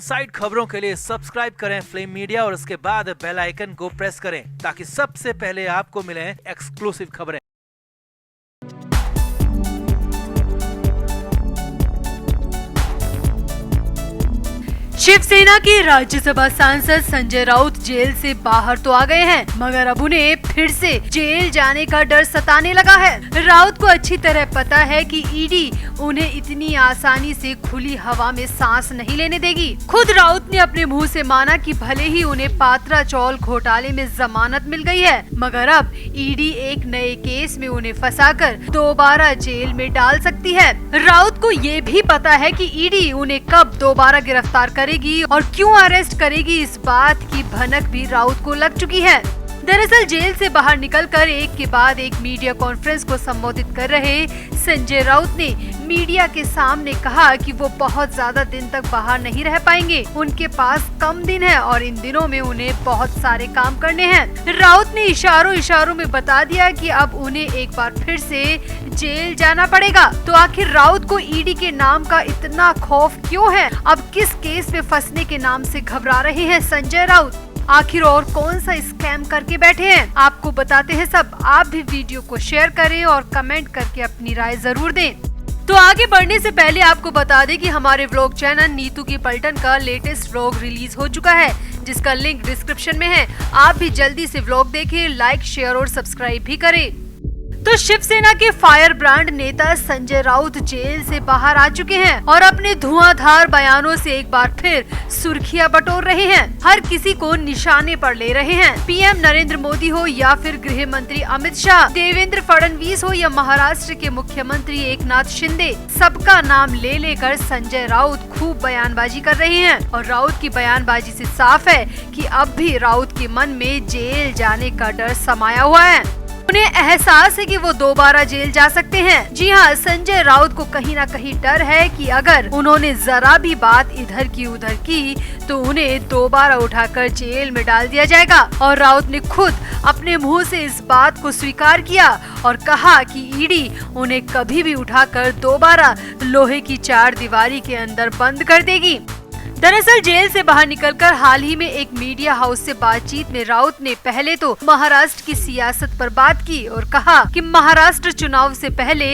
Side खबरों के लिए सब्सक्राइब करें फ्लेम मीडिया और उसके बाद बेल आइकन को प्रेस करें ताकि सबसे पहले आपको मिले एक्सक्लूसिव खबरें। शिवसेना के राज्यसभा सांसद संजय राउत जेल से बाहर तो आ गए हैं, मगर अब उन्हें फिर से जेल जाने का डर सताने लगा है। राउत को अच्छी तरह पता है कि ईडी उन्हें इतनी आसानी से खुली हवा में सांस नहीं लेने देगी। खुद राउत ने अपने मुंह से माना कि भले ही उन्हें पात्रा चौल घोटाले में जमानत मिल गई है, मगर अब ईडी एक नए केस में उन्हें फंसाकर दोबारा जेल में डाल सकती है। राउत को ये भी पता है कि ईडी उन्हें कब दोबारा गिरफ्तार करेगी और क्यों अरेस्ट करेगी, इस बात की भनक भी राउत को लग चुकी है। दरअसल जेल से बाहर निकलकर एक के बाद एक मीडिया कॉन्फ्रेंस को संबोधित कर रहे संजय राउत ने मीडिया के सामने कहा कि वो बहुत ज्यादा दिन तक बाहर नहीं रह पाएंगे, उनके पास कम दिन है और इन दिनों में उन्हें बहुत सारे काम करने हैं। राउत ने इशारों में बता दिया कि अब उन्हें एक बार फिर से जेल जाना पड़ेगा। तो आखिर राउत को ईडी के नाम का इतना खौफ क्यों है? अब किस केस में फंसने के नाम से घबरा रहे हैं संजय राउत? आखिर और कौन सा स्कैम करके बैठे हैं? आपको बताते हैं सब। आप भी वीडियो को शेयर करें और कमेंट करके अपनी राय जरूर दें। तो आगे बढ़ने से पहले आपको बता दें कि हमारे व्लॉग चैनल नीतू की पलटन का लेटेस्ट व्लॉग रिलीज हो चुका है, जिसका लिंक डिस्क्रिप्शन में है। आप भी जल्दी से व्लॉग देखें, लाइक, शेयर और सब्सक्राइब भी करें। तो शिवसेना के फायर ब्रांड नेता संजय राउत जेल से बाहर आ चुके हैं और अपने धुआंधार बयानों से एक बार फिर सुर्खियां बटोर रहे हैं। हर किसी को निशाने पर ले रहे हैं। पीएम नरेंद्र मोदी हो या फिर गृह मंत्री अमित शाह, देवेंद्र फडणवीस हो या महाराष्ट्र के मुख्यमंत्री एकनाथ शिंदे, सबका नाम ले लेकर संजय राउत खूब बयानबाजी कर रहे हैं। और राउत की बयानबाजी से साफ है कि अब भी राउत के मन में जेल जाने का डर समाया हुआ है। उन्हें एहसास है कि वो दोबारा जेल जा सकते हैं। जी हाँ, संजय राउत को कहीं ना कहीं डर है कि अगर उन्होंने जरा भी बात इधर की उधर की तो उन्हें दोबारा उठाकर जेल में डाल दिया जाएगा। और राउत ने खुद अपने मुंह से इस बात को स्वीकार किया और कहा कि ईडी उन्हें कभी भी उठाकर दोबारा लोहे की चार दीवारी के अंदर बंद कर देगी। दरअसल जेल से बाहर निकलकर हाल ही में एक मीडिया हाउस से बातचीत में राउत ने पहले तो महाराष्ट्र की सियासत पर बात की और कहा कि महाराष्ट्र चुनाव से पहले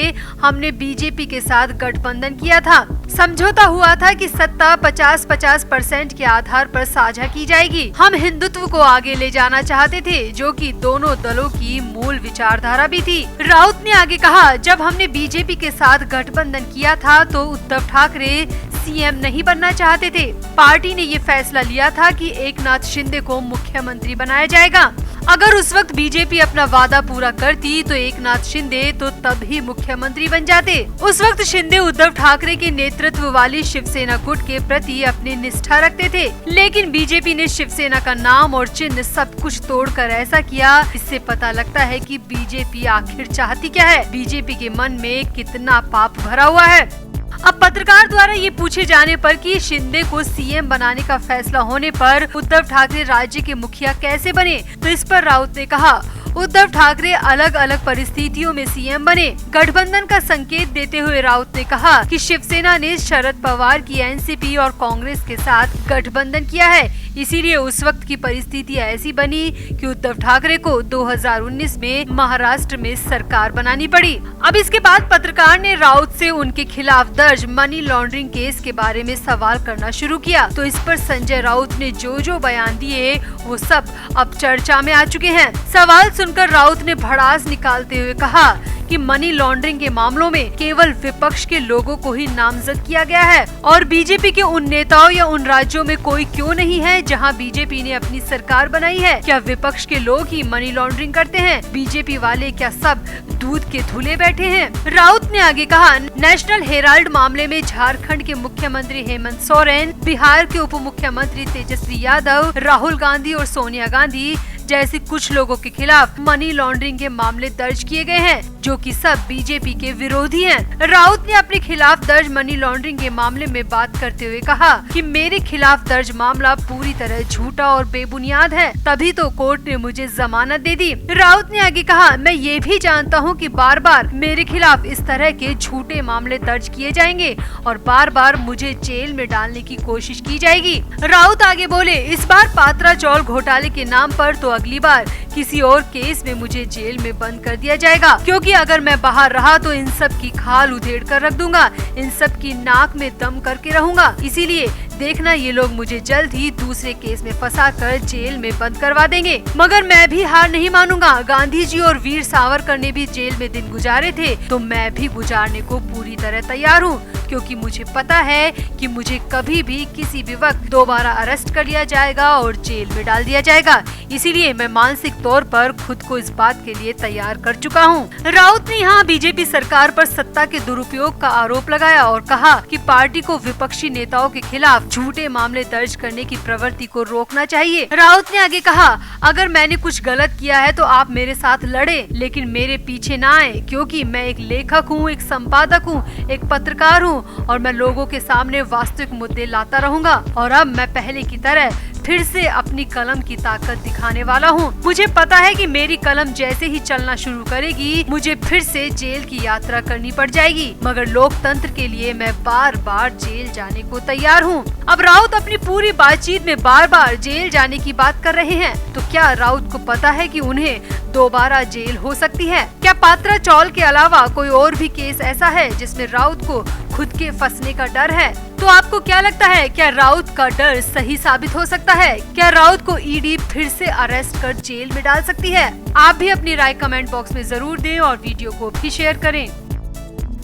हमने बीजेपी के साथ गठबंधन किया था। समझौता हुआ था कि सत्ता 50-50% के आधार पर साझा की जाएगी। हम हिंदुत्व को आगे ले जाना चाहते थे, जो कि दोनों दलों की मूल विचारधारा भी थी। राउत ने आगे कहा, जब हमने बीजेपी के साथ गठबंधन किया था तो उद्धव ठाकरे सीएम नहीं बनना चाहते थे। पार्टी ने ये फैसला लिया था कि एकनाथ शिंदे को मुख्यमंत्री बनाया जाएगा। अगर उस वक्त बीजेपी अपना वादा पूरा करती तो एकनाथ शिंदे तो तब ही मुख्यमंत्री बन जाते। उस वक्त शिंदे उद्धव ठाकरे के नेतृत्व वाली शिवसेना गुट के प्रति अपनी निष्ठा रखते थे, लेकिन बीजेपी ने शिवसेना का नाम और चिन्ह सब कुछ तोड़कर ऐसा किया। इससे पता लगता है कि बीजेपी आखिर चाहती क्या है, बीजेपी के मन में कितना पाप भरा हुआ है। अब पत्रकार द्वारा ये पूछे जाने पर कि शिंदे को सीएम बनाने का फैसला होने पर उद्धव ठाकरे राज्य के मुखिया कैसे बने, तो इस पर राउत ने कहा, उद्धव ठाकरे अलग अलग परिस्थितियों में सीएम बने। गठबंधन का संकेत देते हुए राउत ने कहा कि शिवसेना ने शरद पवार की एनसीपी और कांग्रेस के साथ गठबंधन किया है, इसीलिए उस वक्त की परिस्थिति ऐसी बनी कि उद्धव ठाकरे को 2019 में महाराष्ट्र में सरकार बनानी पड़ी। अब इसके बाद पत्रकार ने राउत से उनके खिलाफ दर्ज मनी लॉन्ड्रिंग केस के बारे में सवाल करना शुरू किया। तो इस पर संजय राउत ने जो बयान दिए वो सब अब चर्चा में आ चुके हैं। सवाल सुनकर राउत ने भड़ास निकालते हुए कहा कि मनी लॉन्ड्रिंग के मामलों में केवल विपक्ष के लोगों को ही नामजद किया गया है और बीजेपी के उन नेताओं या उन राज्यों में कोई क्यों नहीं है जहां बीजेपी ने अपनी सरकार बनाई है। क्या विपक्ष के लोग ही मनी लॉन्ड्रिंग करते हैं? बीजेपी वाले क्या सब दूध के धुले बैठे हैं? राउत ने आगे कहा, नेशनल हेराल्ड मामले में झारखंड के मुख्यमंत्री हेमंत सोरेन, बिहार के उप मुख्यमंत्री तेजस्वी यादव, राहुल गांधी और सोनिया गांधी जैसे कुछ लोगों के खिलाफ मनी लॉन्ड्रिंग के मामले दर्ज किए गए हैं। जो कि सब बीजेपी के विरोधी हैं। राउत ने अपने खिलाफ दर्ज मनी लॉन्ड्रिंग के मामले में बात करते हुए कहा कि मेरे खिलाफ दर्ज मामला पूरी तरह झूठा और बेबुनियाद है, तभी तो कोर्ट ने मुझे जमानत दे दी। राउत ने आगे कहा, मैं ये भी जानता हूँ कि बार बार मेरे खिलाफ इस तरह के झूठे मामले दर्ज किए जाएंगे और बार बार मुझे जेल में डालने की कोशिश की जाएगी। राउत आगे बोले, इस बार पात्रा चौल घोटाले के नाम पर तो अगली बार किसी और केस में मुझे जेल में बंद कर दिया जाएगा, क्योंकि अगर मैं बाहर रहा तो इन सब की खाल उधेड़ कर रख दूंगा, इन सब की नाक में दम करके रहूंगा। इसीलिए देखना ये लोग मुझे जल्द ही दूसरे केस में फंसाकर जेल में बंद करवा देंगे। मगर मैं भी हार नहीं मानूंगा। गांधी जी और वीर सावरकर ने भी जेल में दिन गुजारे थे, तो मैं भी गुजारने को पूरी तरह तैयार हूँ, क्योंकि मुझे पता है कि मुझे कभी भी किसी भी वक्त दोबारा अरेस्ट कर लिया जाएगा और जेल में डाल दिया जाएगा। इसीलिए मैं मानसिक तौर पर खुद को इस बात के लिए तैयार कर चुका हूँ। राउत ने यहाँ बीजेपी सरकार पर सत्ता के दुरुपयोग का आरोप लगाया और कहा कि पार्टी को विपक्षी नेताओं के खिलाफ झूठे मामले दर्ज करने की प्रवृत्ति को रोकना चाहिए। राउत ने आगे कहा, अगर मैंने कुछ गलत किया है तो आप मेरे साथ लड़े, लेकिन मेरे पीछे ना आए, क्योंकि मैं एक लेखक हूँ, एक संपादक हूँ, एक पत्रकार हूँ और मैं लोगों के सामने वास्तविक मुद्दे लाता रहूंगा। और अब मैं पहले की तरह फिर से अपनी कलम की ताकत दिखाने वाला हूँ। मुझे पता है कि मेरी कलम जैसे ही चलना शुरू करेगी, मुझे फिर से जेल की यात्रा करनी पड़ जाएगी, मगर लोकतंत्र के लिए मैं बार बार जेल जाने को तैयार हूँ। अब राउत अपनी पूरी बातचीत में बार बार जेल जाने की बात कर रहे हैं, तो क्या राउत को पता है कि उन्हें दोबारा जेल हो सकती है? क्या पात्रा चौल के अलावा कोई और भी केस ऐसा है जिसमें राउत को खुद के फंसने का डर है? तो आपको क्या लगता है, क्या राउत का डर सही साबित हो सकता है? क्या राउत को ईडी फिर से अरेस्ट कर जेल में डाल सकती है? आप भी अपनी राय कमेंट बॉक्स में जरूर दें और वीडियो को भी शेयर करें।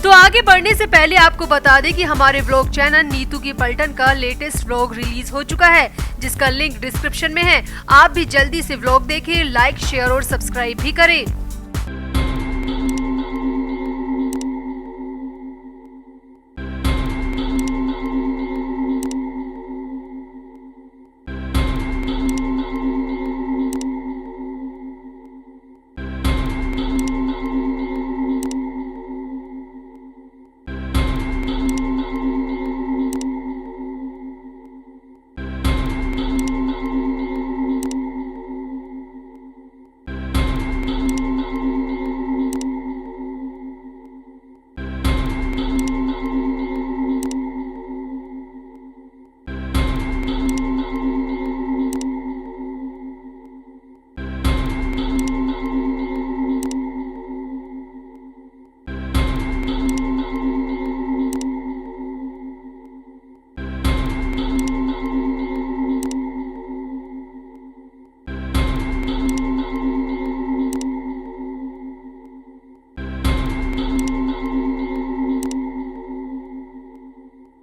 तो आगे बढ़ने से पहले आपको बता दें कि हमारे व्लॉग चैनल नीतू की पलटन का लेटेस्ट व्लॉग रिलीज हो चुका है, जिसका लिंक डिस्क्रिप्शन में है। आप भी जल्दी से व्लॉग देखें, लाइक, शेयर और सब्सक्राइब भी करें।